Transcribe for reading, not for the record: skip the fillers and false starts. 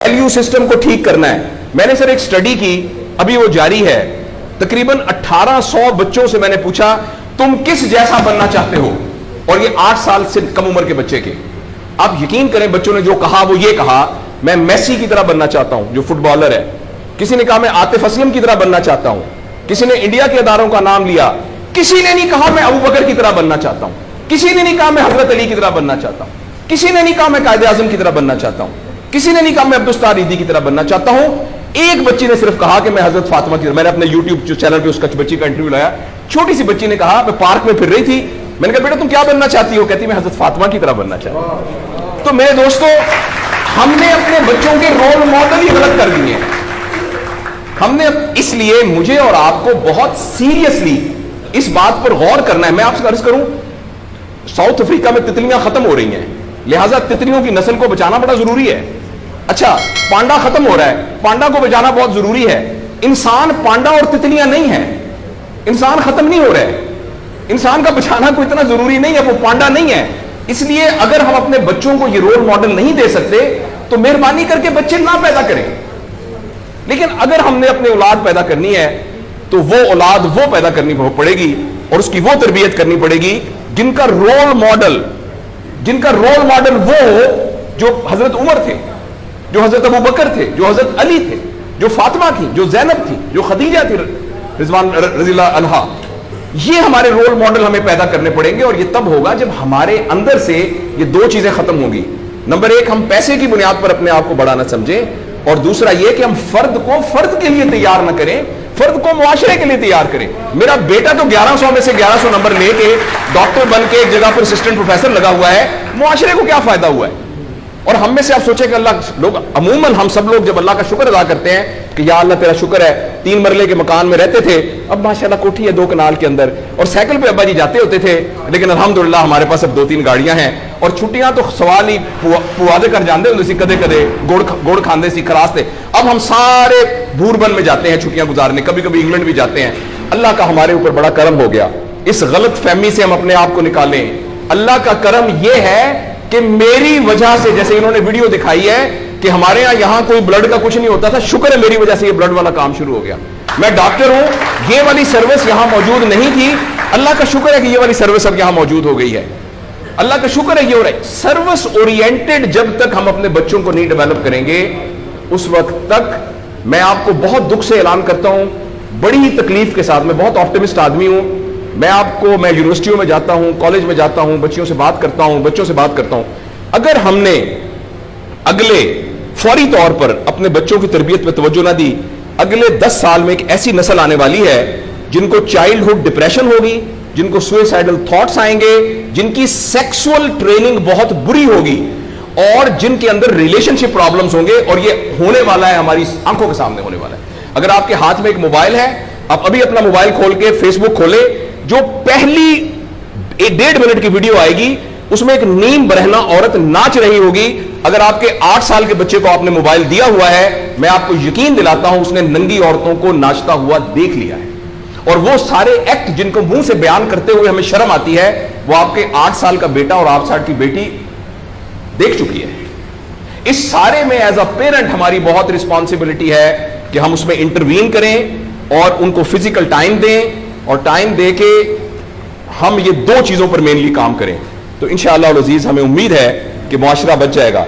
Value system को ठीक करना है। मैंने सर एक स्टडी की, अभी वो जारी है, तकरीबन 1800 बच्चों से मैंने पूछा तुम किस जैसा बनना चाहते हो, और ये 8 साल से कम उम्र के बच्चे के। आप यकीन करें बच्चों ने जो कहा वो ये कहा, मैं मेसी की तरह बनना चाहता हूं जो फुटबॉलर है। किसी ने कहा मैं आतिफ असलम की तरह बनना चाहता हूं। किसी ने इंडिया के अदारों का नाम लिया। किसी ने नहीं कहा मैं अबू बकर की तरह बनना चाहता हूं। किसी ने नहीं कहा मैं हजरत अली की तरह बनना चाहता हूं। किसी ने नहीं कहा मैं कायदे आजम की तरह बनना चाहता हूं। किसी ने नहीं कहा मैं अब्दुस्तार ईदी की तरह बनना चाहता हूं। एक बच्ची ने सिर्फ कहा कि मैं हजरत फातिमा की तरह। मैंने अपने यूट्यूब चैनल पे उसका बच्ची का इंटरव्यू लाया। छोटी सी बच्ची ने कहा, मैं पार्क में फिर रही थी, मैंने कहा बेटा तुम क्या बनना चाहती हो? कहती मैं हजरत फातिमा की तरह बनना चाहती हूं। तो मेरे दोस्तों, हमने अपने बच्चों के रोल मॉडल ही गलत कर दिए हैं। हमने, इसलिए मुझे और आपको बहुत सीरियसली इस बात पर गौर करना है। मैं आपसे अर्ज करूं, साउथ अफ्रीका में तितलियां खत्म हो रही हैं, लिहाजा तितलियों की नस्ल को बचाना बड़ा जरूरी है। अच्छा, पांडा खत्म हो रहा है, पांडा को बचाना बहुत जरूरी है। इंसान पांडा और तितलियां नहीं है, इंसान खत्म नहीं हो रहा है। इंसान का बचाना कोई इतना जरूरी नहीं है, वो पांडा नहीं है। इसलिए अगर हम अपने बच्चों को ये रोल मॉडल नहीं दे सकते तो मेहरबानी करके बच्चे ना पैदा करें। लेकिन अगर हमने अपनी औलाद पैदा करनी है तो वो औलाद वो पैदा करनी पड़ेगी और उसकी वो तरबियत करनी पड़ेगी जिनका रोल मॉडल वो हो जो हजरत उमर थे, जो हजरत अबू बकर थे, जो हजरत अली थे, जो फातिमा थी, जो जैनब थी, जो खदीजा थी रिजवान रज़ियल्लाहु अन्हा। ये हमारे रोल मॉडल हमें पैदा करने पड़ेंगे और ये तब होगा जब हमारे अंदर से ये दो चीजें खत्म होंगी। नंबर एक, हम पैसे की बुनियाद पर अपने आप को बड़ा ना समझें, और दूसरा ये कि हम फर्द को फर्द के लिए तैयार ना करें, फर्द को मुआशरे के लिए तैयार करें। मेरा बेटा तो 1100 में से 1100 नंबर लेके डॉक्टर बन के एक जगह पर असिस्टेंट प्रोफेसर लगा हुआ है, मुआशरे को क्या फायदा हुआ है? और हम में से आप सोचें कि अल्लाह, लोग अमूमन हम सब लोग जब अल्लाह का शुक्र अदा करते हैं कि या अल्लाह तेरा शुक्र है, 3 मरले के मकान में रहते थे, अब माशाल्लाह कोठी है 2 कनाल के अंदर, और साइकिल पे अब्बा जी जाते होते थे, लेकिन अल्हम्दुलिल्लाह हमारे पास अब 2-3 गाड़ियां हैं, और छुट्टियां तो सवाल ही पुआदे कर जाते होते सी, कदे कदे गुड़ खाते सी, खरासते। अब हम सारे भूरबन में जाते हैं छुट्टियां गुजारने, कभी कभी इंग्लैंड भी जाते हैं। अल्लाह का हमारे ऊपर बड़ा करम हो गया। इस गलत फहमी से हम अपने आप को निकालें। अल्लाह का करम यह है कि मेरी वजह से, जैसे इन्होंने वीडियो दिखाई है कि हमारे यहां कोई ब्लड का कुछ नहीं होता था, शुक्र है मेरी वजह से ये ब्लड वाला काम शुरू हो गया। मैं डॉक्टर हूं, ये वाली सर्विस यहां मौजूद नहीं थी, अल्लाह का शुक्र है कि ये वाली सर्विस अब यहां मौजूद हो गई है। अल्लाह का शुक्र है ये हो रहा है। सर्विस ओरिएंटेड जब तक हम अपने बच्चों को नहीं डेवलप करेंगे, उस वक्त तक मैं आपको बहुत दुख से ऐलान करता हूं, बड़ी ही तकलीफ के साथ, मैं बहुत ऑप्टिमिस्ट आदमी हूं, मैं यूनिवर्सिटियों में जाता हूं, कॉलेज में जाता हूं, बच्चों से बात करता हूं, अगर हमने अगले फौरी तौर पर अपने बच्चों की तरबियत पे तवज्जो ना दी, अगले 10 साल में एक ऐसी नस्ल आने वाली है जिनको चाइल्डहुड डिप्रेशन होगी, जिनको सुसाइडल थॉट्स आएंगे, जिनकी सेक्सुअल ट्रेनिंग बहुत बुरी होगी, और जिनके अंदर रिलेशनशिप प्रॉब्लम्स होंगे, और ये होने वाला है, हमारी आंखों के सामने होने वाला है। अगर आपके हाथ में एक मोबाइल है, आप अभी अपना मोबाइल खोल के फेसबुक खोले, जो पहली 1.5 मिनट की वीडियो आएगी उसमें एक नीम बरहना औरत नाच रही होगी। अगर आपके 8 साल के बच्चे को आपने मोबाइल दिया हुआ है, मैं आपको यकीन दिलाता हूं उसने नंगी औरतों को नाचता हुआ देख लिया है, और वो सारे एक्ट जिनको मुंह से बयान करते हुए हमें शर्म आती है, वो आपके 8 साल का बेटा और 8 साल की बेटी देख चुकी है। इस सारे में एज अ पेरेंट हमारी बहुत रिस्पॉन्सिबिलिटी है कि हम उसमें इंटरवीन करें और उनको फिजिकल टाइम दें, और टाइम दे के हम ये 2 चीजों पर मेनली काम करें, तो इंशाअल्लाह अज़ीज हमें उम्मीद है कि मुआशरा बच जाएगा।